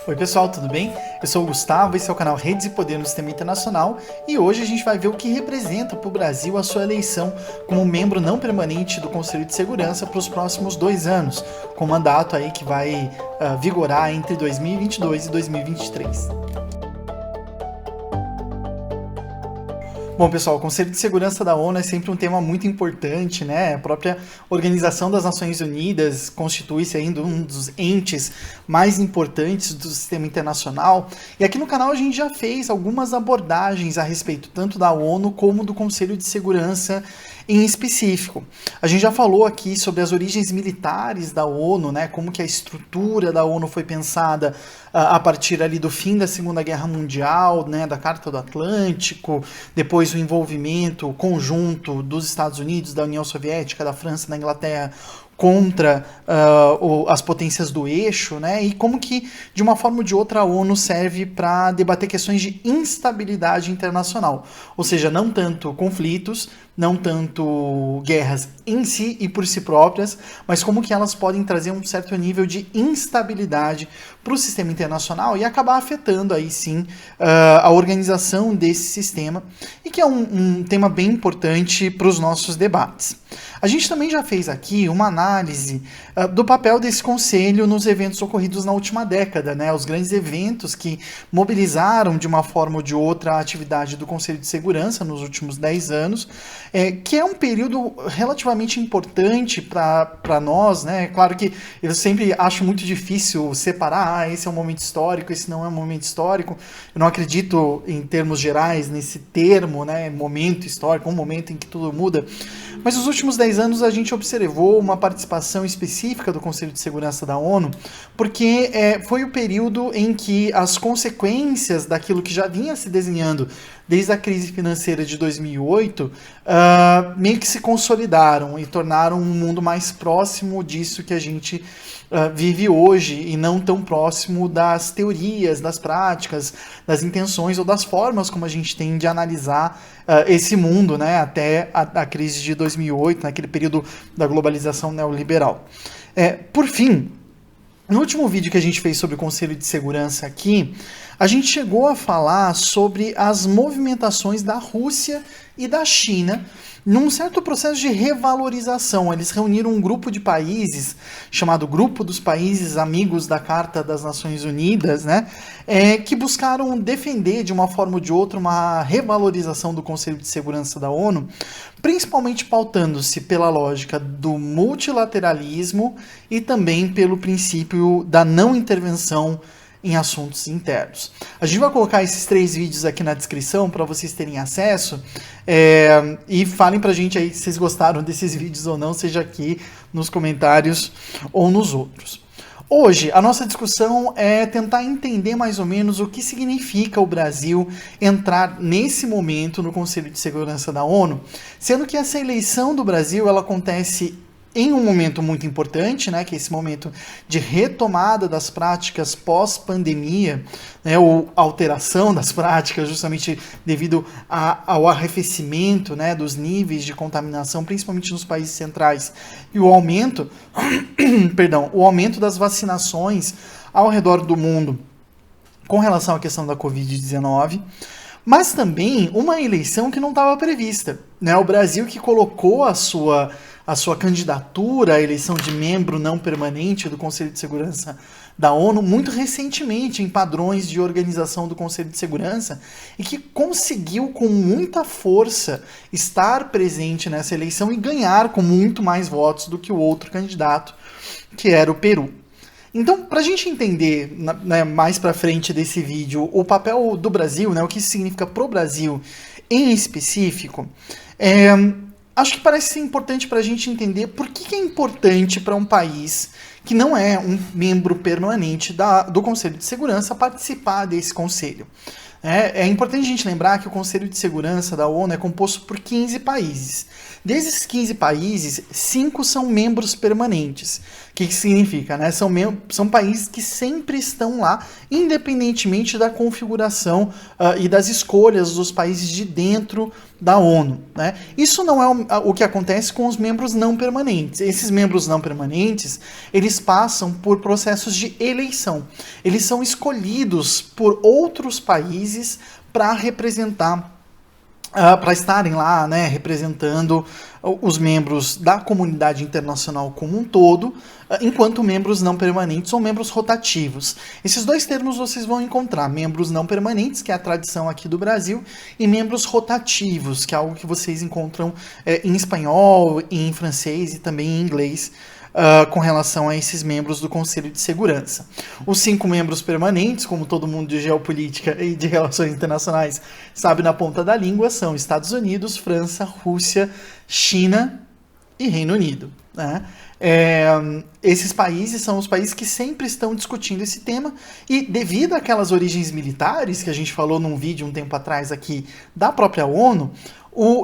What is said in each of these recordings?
Oi pessoal, tudo bem? Eu sou o Gustavo, esse é o canal Redes e Poder no Sistema Internacional e hoje a gente vai ver o que representa para o Brasil a sua eleição como membro não permanente do Conselho de Segurança para os próximos 2 anos, com mandato aí que vai vigorar entre 2022 e 2023. Bom, pessoal, o Conselho de Segurança da ONU é sempre um tema muito importante, né? A própria Organização das Nações Unidas constitui-se ainda um dos entes mais importantes do sistema internacional. E aqui no canal a gente já fez algumas abordagens a respeito tanto da ONU como do Conselho de Segurança em específico. A gente já falou aqui sobre as origens militares da ONU, né? Como que a estrutura da ONU foi pensada a partir ali do fim da Segunda Guerra Mundial, né? Da Carta do Atlântico, depois o envolvimento conjunto dos Estados Unidos, da União Soviética, da França, da Inglaterra contra as potências do eixo, né? E como que, de uma forma ou de outra, a ONU serve para debater questões de instabilidade internacional. Ou seja, não tanto conflitos, não tanto guerras em si e por si próprias, mas como que elas podem trazer um certo nível de instabilidade para o sistema internacional e acabar afetando aí sim a organização desse sistema, e que é um tema bem importante para os nossos debates. A gente também já fez aqui uma análise do papel desse conselho nos eventos ocorridos na última década, né? Os grandes eventos que mobilizaram de uma forma ou de outra a atividade do Conselho de Segurança nos últimos 10 anos, que é um período relativamente importante para nós, né? Claro que eu sempre acho muito difícil separar, esse é um momento histórico, esse não é um momento histórico. Eu não acredito em termos gerais nesse termo, né? Momento histórico, um momento em que tudo muda. Mas nos últimos 10 anos a gente observou uma participação específica do Conselho de Segurança da ONU, porque foi o período em que as consequências daquilo que já vinha se desenhando desde a crise financeira de 2008 meio que se consolidaram e tornaram um mundo mais próximo disso que a gente vive hoje, e não tão próximo das teorias, das práticas, das intenções ou das formas como a gente tem de analisar esse mundo, né, até a crise de 2008, naquele período da globalização neoliberal. Por fim, no último vídeo que a gente fez sobre o Conselho de Segurança aqui, a gente chegou a falar sobre as movimentações da Rússia e da China num certo processo de revalorização. Eles reuniram um grupo de países, chamado Grupo dos Países Amigos da Carta das Nações Unidas, né, que buscaram defender de uma forma ou de outra uma revalorização do Conselho de Segurança da ONU, principalmente pautando-se pela lógica do multilateralismo e também pelo princípio da não intervenção em assuntos internos. A gente vai colocar esses 3 vídeos aqui na descrição para vocês terem acesso, e falem pra gente aí se vocês gostaram desses vídeos ou não, seja aqui nos comentários ou nos outros. Hoje, a nossa discussão é tentar entender mais ou menos o que significa o Brasil entrar nesse momento no Conselho de Segurança da ONU, sendo que essa eleição do Brasil ela acontece em um momento muito importante, né, que é esse momento de retomada das práticas pós-pandemia, né, ou alteração das práticas justamente devido ao arrefecimento, né, dos níveis de contaminação, principalmente nos países centrais, e o aumento, o aumento das vacinações ao redor do mundo com relação à questão da Covid-19, mas também uma eleição que não estava prevista, né, o Brasil que colocou a sua candidatura à eleição de membro não permanente do Conselho de Segurança da ONU muito recentemente em padrões de organização do Conselho de Segurança, e que conseguiu com muita força estar presente nessa eleição e ganhar com muito mais votos do que o outro candidato, que era o Peru. Então, para a gente entender, né, mais para frente desse vídeo o papel do Brasil, né, o que isso significa para o Brasil em específico, acho que parece ser importante para a gente entender por que é importante para um país que não é um membro permanente do Conselho de Segurança participar desse conselho. É importante a gente lembrar que o Conselho de Segurança da ONU é composto por 15 países. Desses 15 países, 5 são membros permanentes. O que significa? Né? São países que sempre estão lá, independentemente da configuração e das escolhas dos países de dentro da ONU. Né? Isso não é o que acontece com os membros não permanentes. Esses membros não permanentes, eles eles passam por processos de eleição. Eles são escolhidos por outros países para representar, para estarem lá, né, representando os membros da comunidade internacional como um todo, enquanto membros não permanentes ou membros rotativos. Esses dois termos vocês vão encontrar: membros não permanentes, que é a tradição aqui do Brasil, e membros rotativos, que é algo que vocês encontram em espanhol, em francês e também em inglês, com relação a esses membros do Conselho de Segurança. Os 5 membros permanentes, como todo mundo de geopolítica e de relações internacionais sabe na ponta da língua, são Estados Unidos, França, Rússia, China e Reino Unido, né? Esses países são os países que sempre estão discutindo esse tema, e devido àquelas origens militares que a gente falou num vídeo um tempo atrás aqui da própria ONU,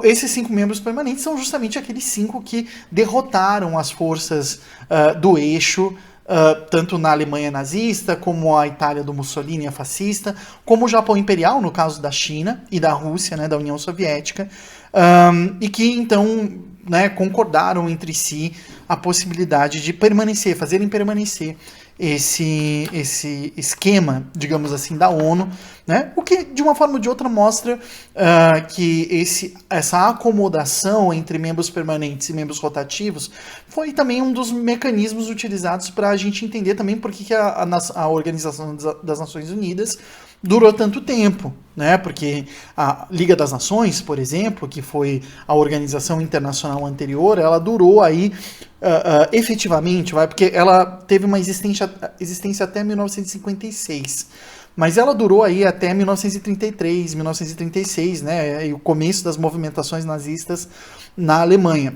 esses 5 membros permanentes são justamente aqueles 5 que derrotaram as forças do eixo, tanto na Alemanha nazista, como a Itália do Mussolini, a fascista, como o Japão imperial, no caso da China e da Rússia, né, da União Soviética, e que então, né, concordaram entre si a possibilidade de fazerem permanecer esse esquema, digamos assim, da ONU, né? O que, de uma forma ou de outra, mostra que essa acomodação entre membros permanentes e membros rotativos foi também um dos mecanismos utilizados para a gente entender também por que a Organização das Nações Unidas durou tanto tempo, né? Porque a Liga das Nações, por exemplo, que foi a organização internacional anterior, ela durou aí efetivamente, porque ela teve uma existência até 1956, mas ela durou aí até 1933, 1936, né? E o começo das movimentações nazistas na Alemanha.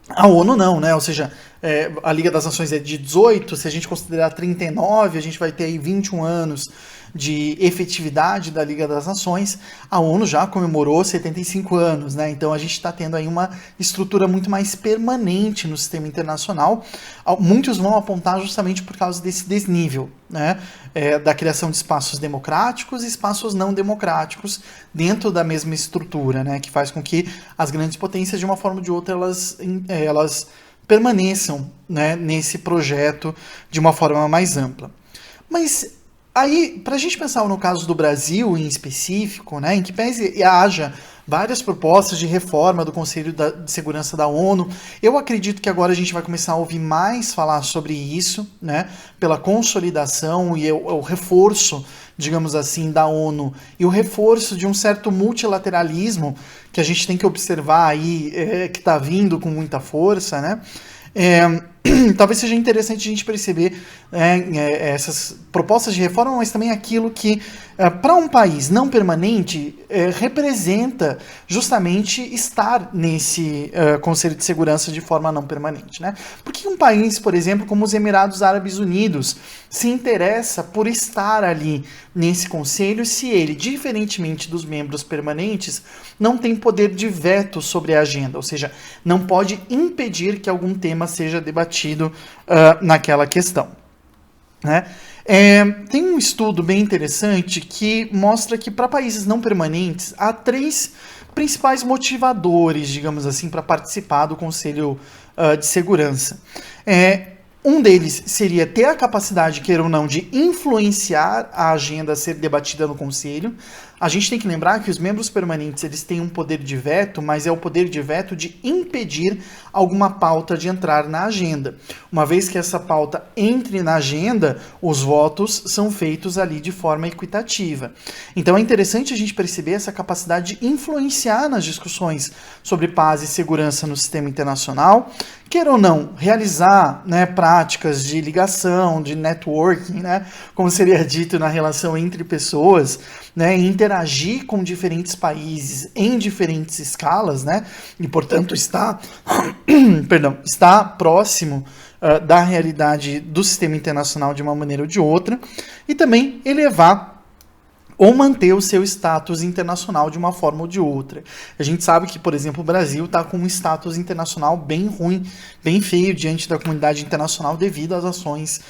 A ONU não, né? Ou seja, a Liga das Nações é de 18, se a gente considerar 39, a gente vai ter aí 21 anos de efetividade da Liga das Nações. A ONU já comemorou 75 anos, né? Então a gente está tendo aí uma estrutura muito mais permanente no sistema internacional. Muitos vão apontar justamente por causa desse desnível, né? Da criação de espaços democráticos e espaços não democráticos dentro da mesma estrutura, né? Que faz com que as grandes potências, de uma forma ou de outra, elas permaneçam, né, nesse projeto de uma forma mais ampla. Mas aí, para a gente pensar no caso do Brasil em específico, né, em que pese haja várias propostas de reforma do Conselho de Segurança da ONU, eu acredito que agora a gente vai começar a ouvir mais falar sobre isso, né, pela consolidação e o reforço, digamos assim, da ONU, e o reforço de um certo multilateralismo que a gente tem que observar aí, que está vindo com muita força, né? Talvez seja interessante a gente perceber essas propostas de reforma, mas também aquilo que, para um país não permanente, representa justamente estar nesse Conselho de Segurança de forma não permanente, né? Por que um país, por exemplo, como os Emirados Árabes Unidos, se interessa por estar ali nesse conselho se ele, diferentemente dos membros permanentes, não tem poder de veto sobre a agenda, ou seja, não pode impedir que algum tema seja debatido naquela questão, né? Tem um estudo bem interessante que mostra que para países não permanentes há 3 principais motivadores, digamos assim, para participar do Conselho de Segurança. Um deles seria ter a capacidade, queira ou não, de influenciar a agenda a ser debatida no Conselho. A gente tem que lembrar que os membros permanentes eles têm um poder de veto, mas é o poder de veto de impedir alguma pauta de entrar na agenda. Uma vez que essa pauta entre na agenda, os votos são feitos ali de forma equitativa. Então é interessante a gente perceber essa capacidade de influenciar nas discussões sobre paz e segurança no sistema internacional, queira ou não, realizar, né, práticas de ligação, de networking, né, como seria dito na relação entre pessoas, né, interagir com diferentes países em diferentes escalas, né, e portanto está próximo da realidade do sistema internacional de uma maneira ou de outra, e também elevar ou manter o seu status internacional de uma forma ou de outra. A gente sabe que, por exemplo, o Brasil está com um status internacional bem ruim, bem feio diante da comunidade internacional devido às ações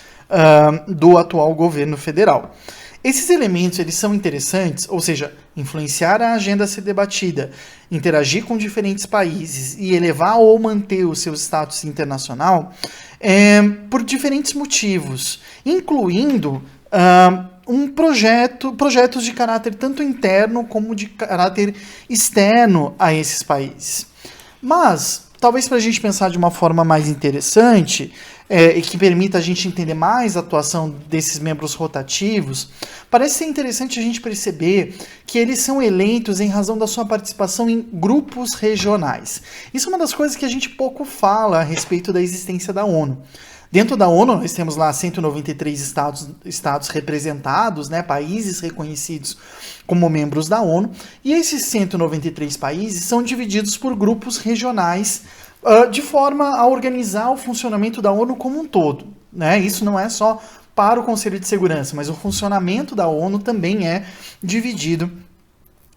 do atual governo federal. Esses elementos eles são interessantes, ou seja, influenciar a agenda a ser debatida, interagir com diferentes países e elevar ou manter o seu status internacional, por diferentes motivos, incluindo projetos de caráter tanto interno como de caráter externo a esses países. Mas, talvez para a gente pensar de uma forma mais interessante, e que permita a gente entender mais a atuação desses membros rotativos, parece ser interessante a gente perceber que eles são eleitos em razão da sua participação em grupos regionais. Isso é uma das coisas que a gente pouco fala a respeito da existência da ONU. Dentro da ONU, nós temos lá 193 estados representados, né, países reconhecidos como membros da ONU, e esses 193 países são divididos por grupos regionais, de forma a organizar o funcionamento da ONU como um todo, né? Isso não é só para o Conselho de Segurança, mas o funcionamento da ONU também é dividido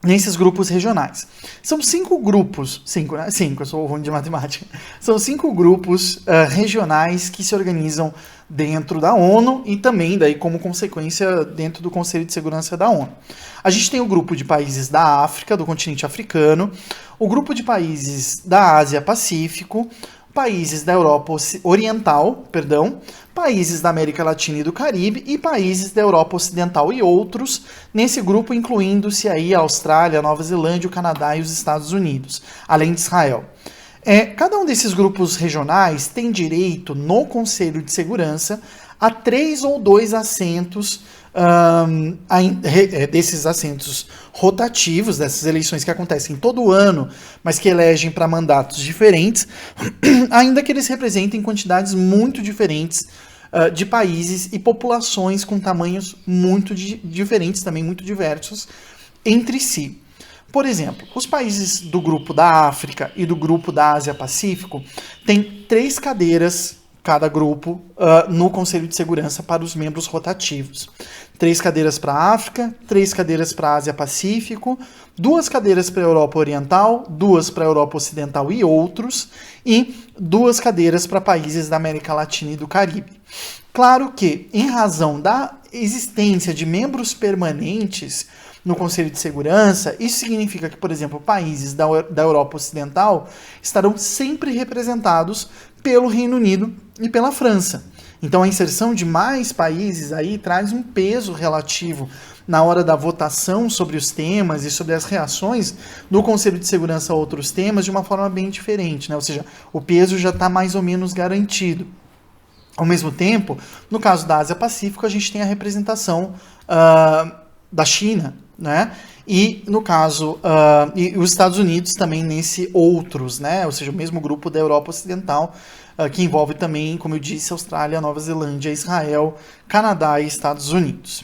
nesses grupos regionais. São 5 grupos, 5, né? 5, eu sou ruim de matemática. São 5 grupos regionais que se organizam dentro da ONU e também, daí, como consequência, dentro do Conselho de Segurança da ONU. A gente tem o grupo de países da África, do continente africano, o grupo de países da Ásia-Pacífico, países da Europa Oriental, países da América Latina e do Caribe e países da Europa Ocidental e outros, nesse grupo incluindo-se aí a Austrália, a Nova Zelândia, o Canadá e os Estados Unidos, além de Israel. Cada um desses grupos regionais tem direito, no Conselho de Segurança, a 3 ou 2 assentos, desses assentos rotativos, dessas eleições que acontecem todo ano, mas que elegem para mandatos diferentes, ainda que eles representem quantidades muito diferentes de países e populações com tamanhos muito diferentes, também muito diversos entre si. Por exemplo, os países do grupo da África e do grupo da Ásia-Pacífico têm 3 cadeiras cada grupo no Conselho de Segurança para os membros rotativos. 3 cadeiras para a África, 3 cadeiras para a Ásia-Pacífico, 2 cadeiras para a Europa Oriental, 2 para a Europa Ocidental e outros, e 2 cadeiras para países da América Latina e do Caribe. Claro que, em razão da existência de membros permanentes no Conselho de Segurança, isso significa que, por exemplo, países da Europa Ocidental estarão sempre representados pelo Reino Unido e pela França. Então a inserção de mais países aí traz um peso relativo na hora da votação sobre os temas e sobre as reações do Conselho de Segurança a outros temas de uma forma bem diferente, né? Ou seja, o peso já está mais ou menos garantido. Ao mesmo tempo, no caso da Ásia-Pacífico, a gente tem a representação da China, né? E no caso, e os Estados Unidos também nesse outros, né? Ou seja, o mesmo grupo da Europa Ocidental, que envolve também, como eu disse, Austrália, Nova Zelândia, Israel, Canadá e Estados Unidos.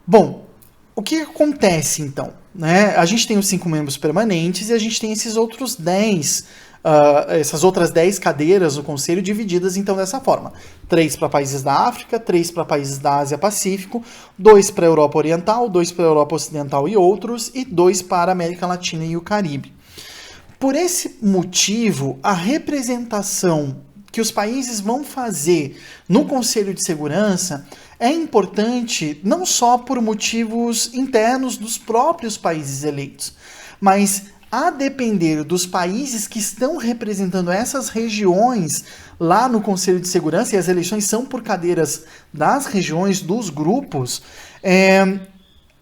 Bom, o que acontece então? Né? A gente tem os 5 membros permanentes e a gente tem esses outros 10, essas outras 10 cadeiras no Conselho divididas então dessa forma. 3 para países da África, 3 para países da Ásia-Pacífico, 2 para a Europa Oriental, 2 para a Europa Ocidental e outros, e 2 para a América Latina e o Caribe. Por esse motivo, a representação que os países vão fazer no Conselho de Segurança é importante não só por motivos internos dos próprios países eleitos, mas a depender dos países que estão representando essas regiões lá no Conselho de Segurança, e as eleições são por cadeiras das regiões, dos grupos,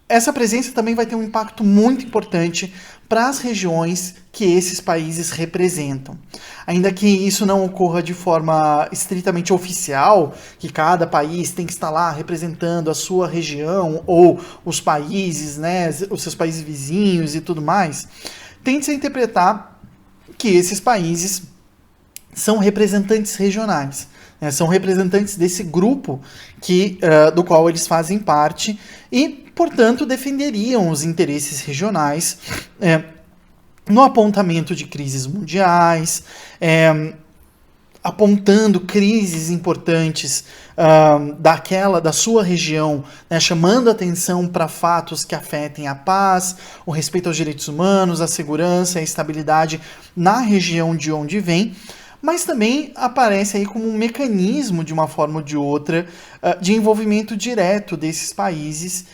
essa presença também vai ter um impacto muito importante para as regiões que esses países representam. Ainda que isso não ocorra de forma estritamente oficial, que cada país tem que estar lá representando a sua região ou os países, né, os seus países vizinhos e tudo mais, tende-se a interpretar que esses países são representantes regionais, né, são representantes desse grupo do qual eles fazem parte e, portanto, defenderiam os interesses regionais no apontamento de crises mundiais, apontando crises importantes da sua região, né, chamando atenção para fatos que afetem a paz, o respeito aos direitos humanos, a segurança e a estabilidade na região de onde vem, mas também aparece aí como um mecanismo, de uma forma ou de outra, de envolvimento direto desses países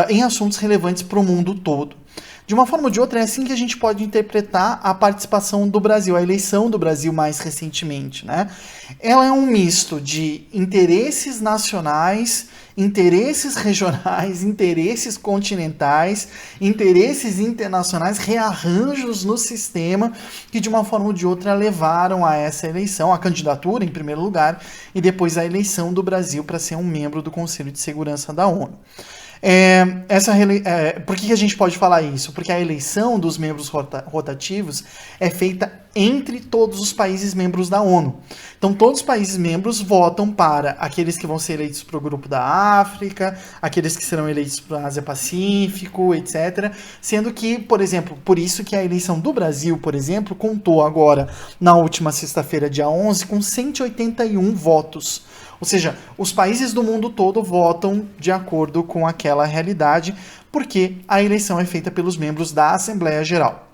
em assuntos relevantes para o mundo todo. De uma forma ou de outra, é assim que a gente pode interpretar a participação do Brasil, a eleição do Brasil mais recentemente, né? Ela é um misto de interesses nacionais, interesses regionais, interesses continentais, interesses internacionais, rearranjos no sistema que de uma forma ou de outra levaram a essa eleição, a candidatura em primeiro lugar, e depois a eleição do Brasil para ser um membro do Conselho de Segurança da ONU. Por que a gente pode falar isso? Porque a eleição dos membros rotativos é feita entre todos os países membros da ONU. Então, todos os países membros votam para aqueles que vão ser eleitos para o grupo da África, aqueles que serão eleitos para a Ásia-Pacífico, etc. Sendo que, por exemplo, por isso que a eleição do Brasil, por exemplo, contou agora, na última sexta-feira, dia 11, com 181 votos. Ou seja, os países do mundo todo votam de acordo com aquela realidade, porque a eleição é feita pelos membros da Assembleia Geral.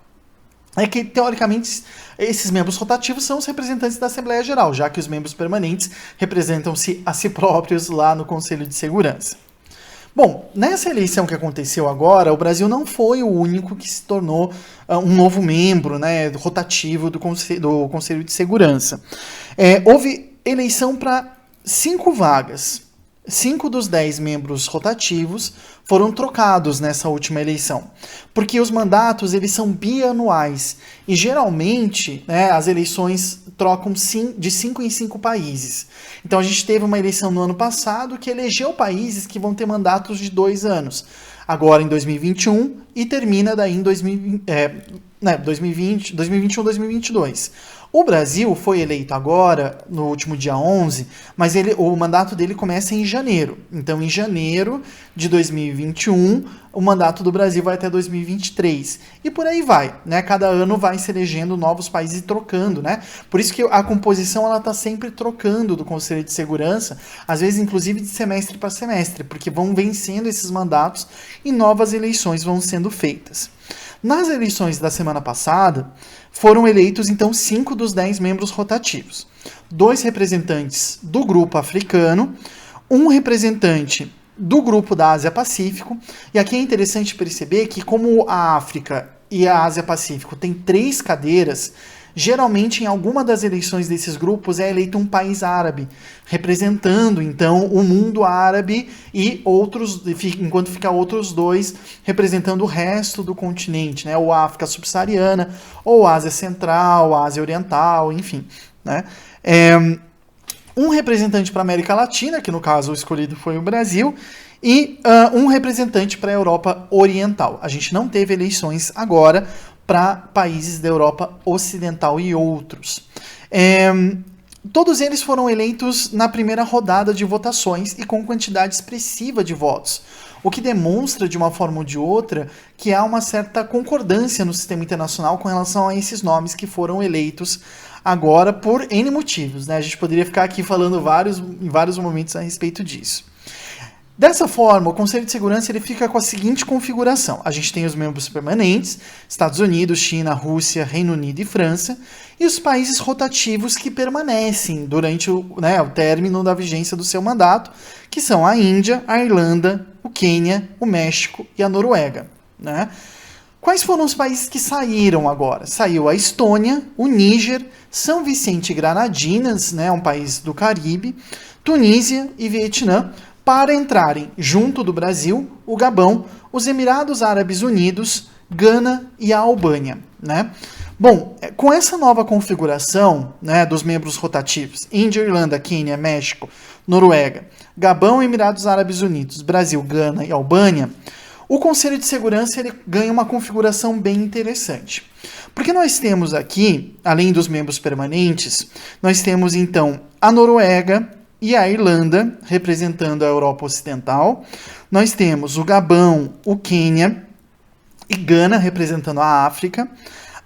É que, teoricamente, esses membros rotativos são os representantes da Assembleia Geral, já que os membros permanentes representam-se a si próprios lá no Conselho de Segurança. Bom, nessa eleição que aconteceu agora, o Brasil não foi o único que se tornou um novo membro, né, rotativo do Conselho de Segurança. Houve eleição para 5 vagas. 5 dos 10 membros rotativos foram trocados nessa última eleição, porque os mandatos eles são bianuais e geralmente, né, as eleições trocam de 5 em 5 países. Então a gente teve uma eleição no ano passado que elegeu países que vão ter mandatos de 2 anos, agora em 2021 e termina daí em 2021, 2022. O Brasil foi eleito agora, no último dia 11, mas o mandato dele começa em janeiro. Então, em janeiro de 2021, o mandato do Brasil vai até 2023. E por aí vai, né? Cada ano vai se elegendo novos países e trocando, né? Por isso que a composição está sempre trocando do Conselho de Segurança, às vezes inclusive de semestre para semestre, porque vão vencendo esses mandatos e novas eleições vão sendo feitas. Nas eleições da semana passada, foram eleitos, então, 5 dos 10 membros rotativos. 2 representantes do grupo africano, 1 representante do grupo da Ásia-Pacífico. E aqui é interessante perceber que, como a África e a Ásia-Pacífico têm 3 cadeiras, geralmente, em alguma das eleições desses grupos, é eleito um país árabe, representando, então, o mundo árabe e outros, enquanto fica outros 2 representando o resto do continente, né? Ou a África subsaariana, ou a Ásia Central, a Ásia Oriental, enfim, né? Um representante para a América Latina, que no caso o escolhido foi o Brasil, e um representante para a Europa Oriental. A gente não teve eleições agora para países da Europa Ocidental e outros. Todos eles foram eleitos na primeira rodada de votações e com quantidade expressiva de votos, o que demonstra, de uma forma ou de outra, que há uma certa concordância no sistema internacional com relação a esses nomes que foram eleitos agora por N motivos, né? A gente poderia ficar aqui falando em vários momentos a respeito disso. Dessa forma, o Conselho de Segurança ele fica com a seguinte configuração. A gente tem os membros permanentes, Estados Unidos, China, Rússia, Reino Unido e França, e os países rotativos que permanecem durante o término da vigência do seu mandato, que são a Índia, a Irlanda, o Quênia, o México e a Noruega, né? Quais foram os países que saíram agora? Saiu a Estônia, o Níger, São Vicente e Granadinas, né, um país do Caribe, Tunísia e Vietnã, para entrarem junto do Brasil, o Gabão, os Emirados Árabes Unidos, Gana e a Albânia, né? Bom, com essa nova configuração, né, dos membros rotativos, Índia, Irlanda, Quênia, México, Noruega, Gabão, Emirados Árabes Unidos, Brasil, Gana e Albânia, o Conselho de Segurança ele ganha uma configuração bem interessante. Porque nós temos aqui, além dos membros permanentes, nós temos então a Noruega e a Irlanda, representando a Europa Ocidental. Nós temos o Gabão, o Quênia e Gana, representando a África.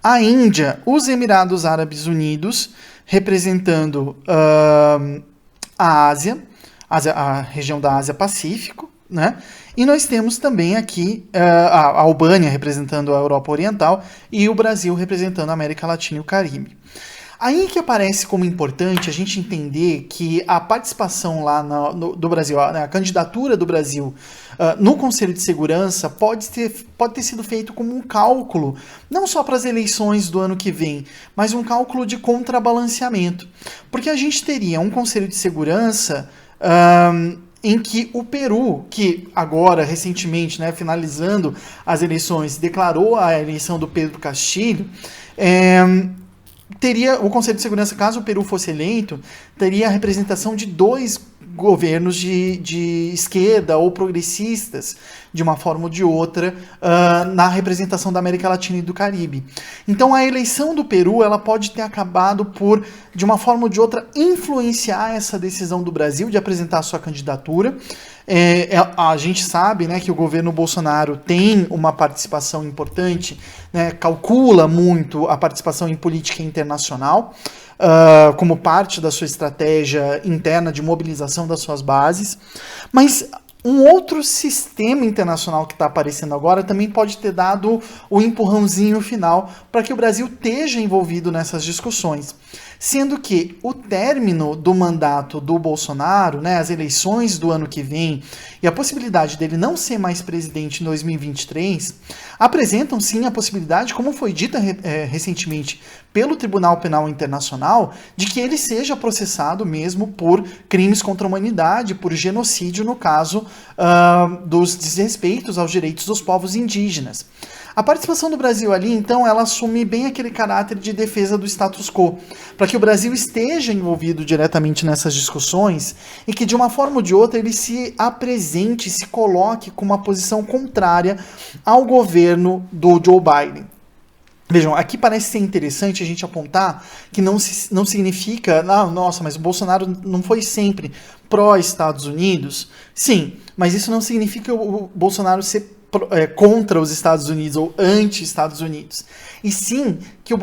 A Índia, os Emirados Árabes Unidos, representando a Ásia, a região da Ásia-Pacífico, né? E nós temos também aqui a Albânia, representando a Europa Oriental, e o Brasil, representando a América Latina e o Caribe. Aí que aparece como importante a gente entender que a participação lá do Brasil, a candidatura do Brasil no Conselho de Segurança pode ter sido feito como um cálculo, não só para as eleições do ano que vem, mas um cálculo de contrabalanceamento. Porque a gente teria um Conselho de Segurança em que o Peru, que agora, recentemente, né, finalizando as eleições, declarou a eleição do Pedro Castilho, teria o Conselho de Segurança, caso o Peru fosse eleito, teria a representação de 2 governos de esquerda ou progressistas, de uma forma ou de outra, na representação da América Latina e do Caribe. Então a eleição do Peru ela pode ter acabado por, de uma forma ou de outra, influenciar essa decisão do Brasil de apresentar a sua candidatura. A gente sabe, né, que o governo Bolsonaro tem uma participação importante, né, calcula muito a participação em política internacional, como parte da sua estratégia interna de mobilização das suas bases, mas um outro sistema internacional que está aparecendo agora também pode ter dado o empurrãozinho final para que o Brasil esteja envolvido nessas discussões. Sendo que o término do mandato do Bolsonaro, né, as eleições do ano que vem e a possibilidade dele não ser mais presidente em 2023 apresentam sim a possibilidade, como foi dita recentemente pelo Tribunal Penal Internacional, de que ele seja processado mesmo por crimes contra a humanidade, por genocídio no caso dos desrespeitos aos direitos dos povos indígenas. A participação do Brasil ali, então, ela assume bem aquele caráter de defesa do status quo, para que o Brasil esteja envolvido diretamente nessas discussões e que, de uma forma ou de outra, ele se apresente, se coloque com uma posição contrária ao governo do Joe Biden. Vejam, aqui parece ser interessante a gente apontar que não significa, nossa, mas o Bolsonaro não foi sempre pró-Estados Unidos. Sim, mas isso não significa o Bolsonaro ser contra os Estados Unidos ou anti-Estados Unidos. E sim que o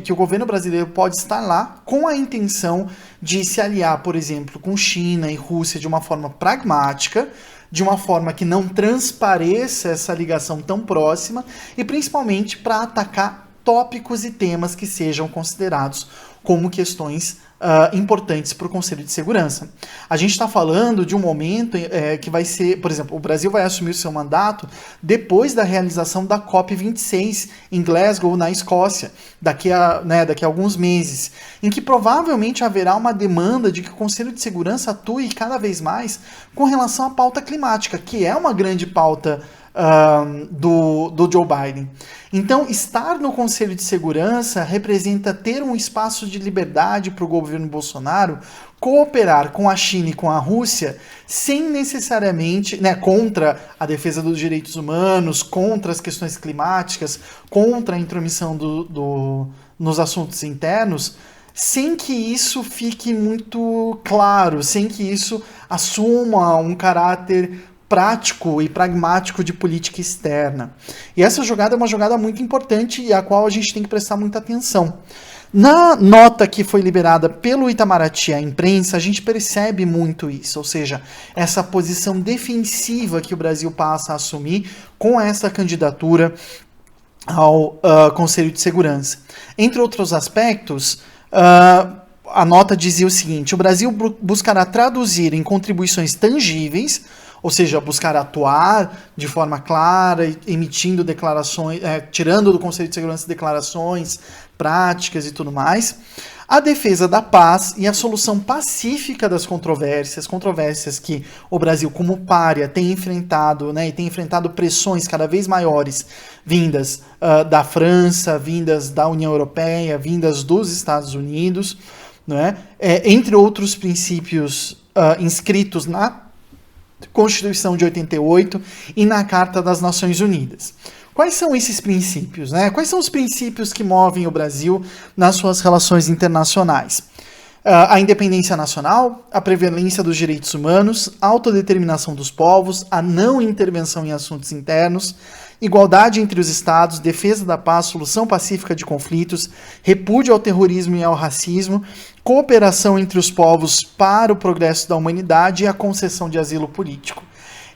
que o governo brasileiro pode estar lá com a intenção de se aliar, por exemplo, com China e Rússia de uma forma pragmática, de uma forma que não transpareça essa ligação tão próxima e principalmente para atacar tópicos e temas que sejam considerados como questões importantes para o Conselho de Segurança. A gente está falando de um momento que vai ser, por exemplo, o Brasil vai assumir o seu mandato depois da realização da COP26 em Glasgow, na Escócia, daqui a alguns meses, em que provavelmente haverá uma demanda de que o Conselho de Segurança atue cada vez mais com relação à pauta climática, que é uma grande pauta do Joe Biden. Então, estar no Conselho de Segurança representa ter um espaço de liberdade para o governo Bolsonaro cooperar com a China e com a Rússia sem necessariamente, contra a defesa dos direitos humanos, contra as questões climáticas, contra a intromissão nos assuntos internos, sem que isso fique muito claro, sem que isso assuma um caráter prático e pragmático de política externa. E essa jogada é uma jogada muito importante e a qual a gente tem que prestar muita atenção. Na nota que foi liberada pelo Itamaraty à imprensa, a gente percebe muito isso, ou seja, essa posição defensiva que o Brasil passa a assumir com essa candidatura ao Conselho de Segurança. Entre outros aspectos, a nota dizia o seguinte: o Brasil buscará traduzir em contribuições tangíveis, ou seja, buscar atuar de forma clara, emitindo declarações, tirando do Conselho de Segurança declarações práticas e tudo mais, a defesa da paz e a solução pacífica das controvérsias que o Brasil, como pária, tem enfrentado, e tem enfrentado pressões cada vez maiores, vindas da França, vindas da União Europeia, vindas dos Estados Unidos, entre outros princípios inscritos na Constituição de 88 e na Carta das Nações Unidas. Quais são esses princípios? Quais são os princípios que movem o Brasil nas suas relações internacionais? A independência nacional, a prevalência dos direitos humanos, a autodeterminação dos povos, a não intervenção em assuntos internos, igualdade entre os estados, defesa da paz, solução pacífica de conflitos, repúdio ao terrorismo e ao racismo, cooperação entre os povos para o progresso da humanidade e a concessão de asilo político.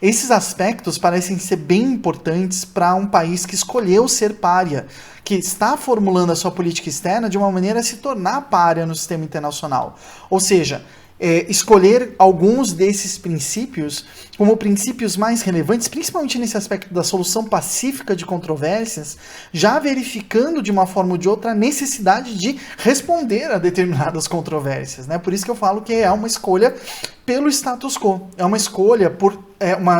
Esses aspectos parecem ser bem importantes para um país que escolheu ser pária, que está formulando a sua política externa de uma maneira a se tornar pária no sistema internacional. Ou seja, escolher alguns desses princípios como princípios mais relevantes, principalmente nesse aspecto da solução pacífica de controvérsias, já verificando de uma forma ou de outra a necessidade de responder a determinadas controvérsias, né? Por isso que eu falo que é uma escolha pelo status quo, é uma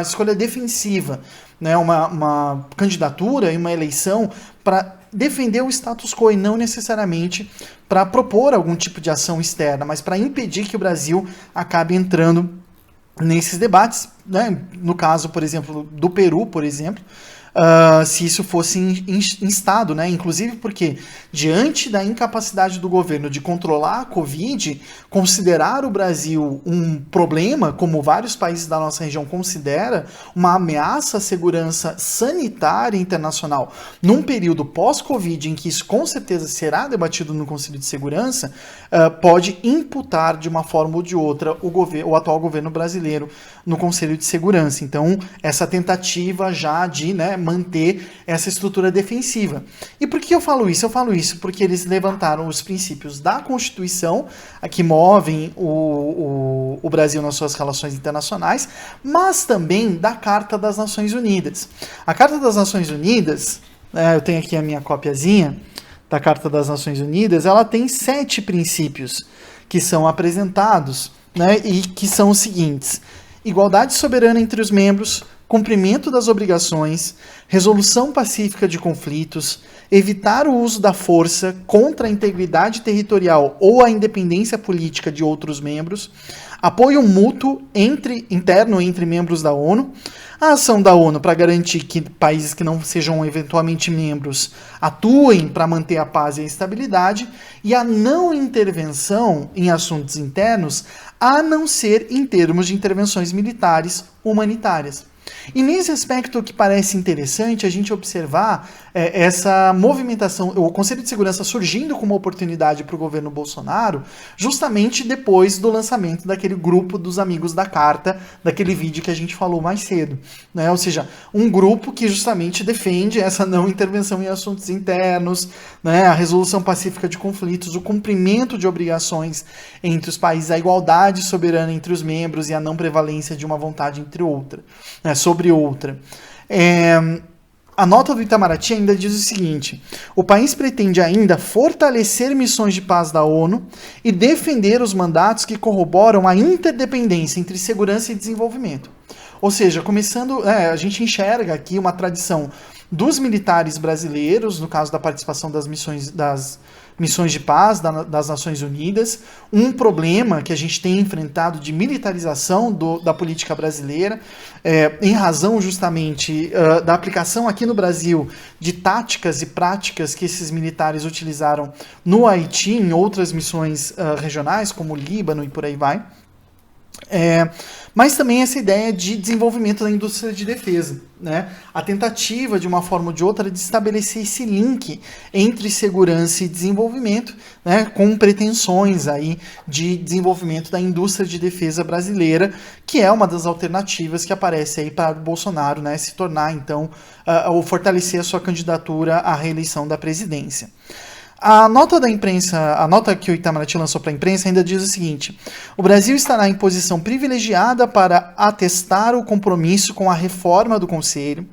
escolha defensiva, né? Uma candidatura e uma eleição para defender o status quo e não necessariamente para propor algum tipo de ação externa, mas para impedir que o Brasil acabe entrando nesses debates, né? No caso, por exemplo, do Peru, por exemplo, se isso fosse instado, né? Inclusive porque, diante da incapacidade do governo de controlar a Covid, considerar o Brasil um problema, como vários países da nossa região consideram, uma ameaça à segurança sanitária internacional, num período pós-Covid, em que isso com certeza será debatido no Conselho de Segurança, pode imputar de uma forma ou de outra o atual governo brasileiro no Conselho de Segurança. Então, essa tentativa já de, né, manter essa estrutura defensiva. E por que eu falo isso? Eu falo isso porque eles levantaram os princípios da Constituição, que movem o Brasil nas suas relações internacionais, mas também da Carta das Nações Unidas. A Carta das Nações Unidas, eu tenho aqui a minha copiazinha da Carta das Nações Unidas, ela tem 7 princípios que são apresentados, né, e que são os seguintes: igualdade soberana entre os membros, cumprimento das obrigações, resolução pacífica de conflitos, evitar o uso da força contra a integridade territorial ou a independência política de outros membros, apoio mútuo interno entre membros da ONU, a ação da ONU para garantir que países que não sejam eventualmente membros atuem para manter a paz e a estabilidade, e a não intervenção em assuntos internos, a não ser em termos de intervenções militares humanitárias. E nesse aspecto que parece interessante a gente observar essa movimentação, o Conselho de Segurança surgindo como uma oportunidade para o governo Bolsonaro, justamente depois do lançamento daquele grupo dos amigos da Carta, daquele vídeo que a gente falou mais cedo, né? Ou seja, um grupo que justamente defende essa não intervenção em assuntos internos, né? A resolução pacífica de conflitos, o cumprimento de obrigações entre os países, a igualdade soberana entre os membros e a não prevalência de uma vontade sobre outra. A nota do Itamaraty ainda diz o seguinte: o país pretende ainda fortalecer missões de paz da ONU e defender os mandatos que corroboram a interdependência entre segurança e desenvolvimento. Ou seja, a gente enxerga aqui uma tradição dos militares brasileiros, no caso da participação das missões de paz das Nações Unidas, um problema que a gente tem enfrentado de militarização da política brasileira, em razão justamente da aplicação aqui no Brasil de táticas e práticas que esses militares utilizaram no Haiti, em outras missões regionais, como o Líbano e por aí vai. Mas também essa ideia de desenvolvimento da indústria de defesa, né? A tentativa, de uma forma ou de outra, de estabelecer esse link entre segurança e desenvolvimento, né? Com pretensões aí de desenvolvimento da indústria de defesa brasileira, que é uma das alternativas que aparece aí para o Bolsonaro, né? Se tornar, então, ou fortalecer a sua candidatura à reeleição da presidência. A nota da imprensa, a nota que o Itamaraty lançou para a imprensa ainda diz o seguinte: o Brasil estará em posição privilegiada para atestar o compromisso com a reforma do Conselho,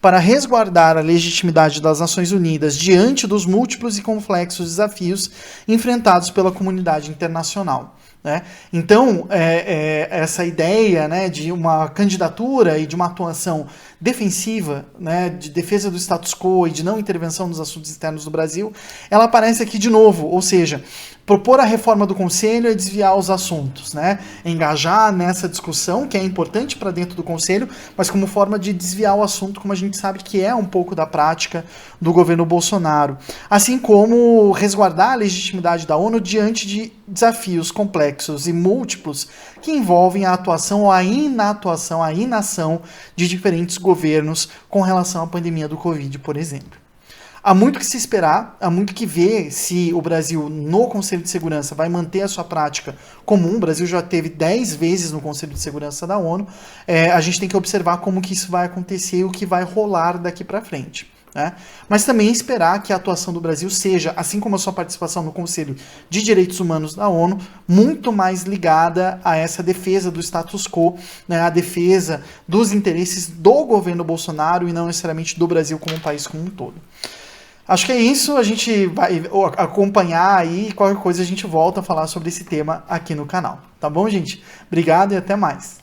para resguardar a legitimidade das Nações Unidas diante dos múltiplos e complexos desafios enfrentados pela comunidade internacional. Né? Então, essa ideia, né, de uma candidatura e de uma atuação defensiva, né, de defesa do status quo e de não intervenção nos assuntos externos do Brasil, ela aparece aqui de novo, ou seja, propor a reforma do Conselho é desviar os assuntos, né? Engajar nessa discussão, que é importante para dentro do Conselho, mas como forma de desviar o assunto, como a gente sabe que é um pouco da prática do governo Bolsonaro. Assim como resguardar a legitimidade da ONU diante de desafios complexos e múltiplos que envolvem a atuação ou a inatuação, a inação de diferentes governos com relação à pandemia do Covid, por exemplo. Há muito que se esperar, há muito que ver se o Brasil, no Conselho de Segurança, vai manter a sua prática comum. O Brasil já teve 10 vezes no Conselho de Segurança da ONU. A gente tem que observar como que isso vai acontecer e o que vai rolar daqui para frente. Né? Mas também esperar que a atuação do Brasil seja, assim como a sua participação no Conselho de Direitos Humanos da ONU, muito mais ligada a essa defesa do status quo, né? A defesa dos interesses do governo Bolsonaro e não necessariamente do Brasil como um país como um todo. Acho que é isso, a gente vai acompanhar aí, qualquer coisa a gente volta a falar sobre esse tema aqui no canal. Tá bom, gente? Obrigado e até mais.